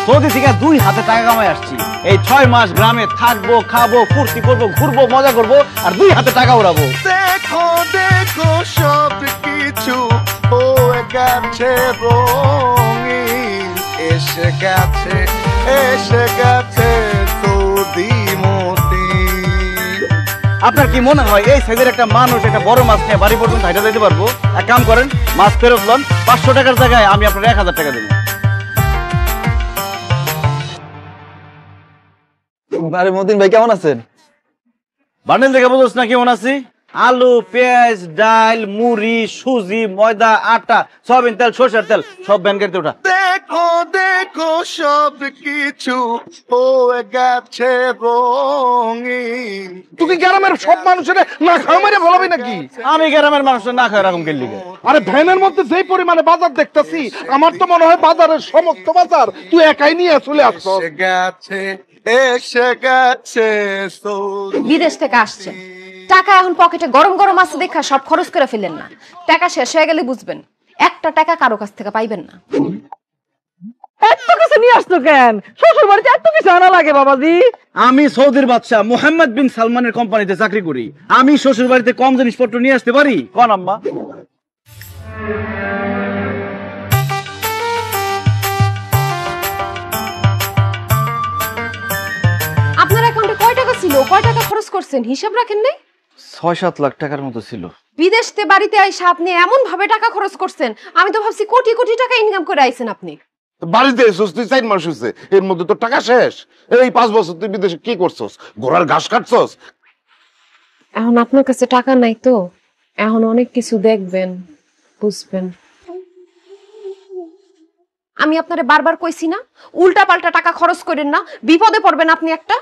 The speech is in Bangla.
সৌদি থেকে 2 হাতে টাকা কামাই আসছি। এই 6 মাস গ্রামে থাকবো, খাবো, ফুর্তি করবো, ঘুরবো, মজা করবো আর 2 হাতে টাকা উড়াবো। দেখো দেখো সব কিছু হয়ে গেছে রঙিন, এসে গেছে সৌদি মতি। আপনার কি মনে হয় এই সাইজের একটা মানুষ একটা বড় মাছ নিয়ে বাড়ি পর্যন্ত হাইটা যেতে পারবো? এক কাম করেন, মাছ ফেরত লন, 500 টাকার জায়গায় আমি আপনার 1000 টাকা দেবো। আরে মতিন ভাই কেমন আছেন? বান্ডেল দেখে বুঝোস না কেমন আছি? আলু, পেঁয়াজ, ডাল, মুড়ি, সুজি, ময়দা, আটা, সয়াবিন তেল, সরষের তেল সব ভ্যান গাড়িতে ওঠা। দেখো দেখো সব কিছু হয়ে গেছে রঙিন। তুই কি গ্রামের সব মানুষের না খাওয়া মেরে বলাবি নাকি? আমি গ্রামের মানুষের না খায় এরকম কেন লিখে? আরে ভ্যানের মধ্যে যেই পরিমাণে বাজার দেখতেছি, আমার তো মনে হয় বাজারের সমস্ত বাজার তুই একাই নিয়ে চলে আসছ। এসে গেছে সৌদি। বিদেশ থেকে আসছে, টাকা এখন পকেটে গরম গরম আছে দেখা সব খরচ করে ফেলেন না। টাকা শেষ হয়ে গেলে বুঝবেন একটা টাকা কারো কাছ থেকে পাইবেন না। এত কিছু নিয়ে আসতো কেন? শ্বশুর বাড়িতে এত কিছু আনা লাগে বাবাজি? আমি সৌদির বাদশা মোহাম্মদ বিন সালমানের কোম্পানিতে চাকরি করি। আমি শ্বশুর বাড়িতে কম জিনিসপত্র নিয়ে আসতে পারি? কোন আম্মা? আপনার অ্যাকাউন্টে কয় টাকা ছিল, কয় টাকা খরচ করছেন হিসাব রাখেন নাই? 6-7 লাখ টাকার মতো ছিল। বিদেশতে বাড়িতে আইসা আপনি এমন ভাবে টাকা খরচ করছেন, আমি তো ভাবছি কোটি কোটি টাকা ইনকাম করে আইছেন আপনি। বাড়িতে এসেছিস তুই 4 মাস হয়েছে, এর মধ্যে তো টাকা শেষ। এই 5 বছর তুই বিদেশে কি করছস? ঘোড়ার ঘাস কাটছস? এখন আপনার কাছে টাকা নাই তো, এখন অনেক কিছু দেখবেন, বুঝবেন। আমি আপনারে বারবার কইছি না উল্টা পাল্টা টাকা খরচ করেন না, বিপদে পড়বেন আপনি একটা।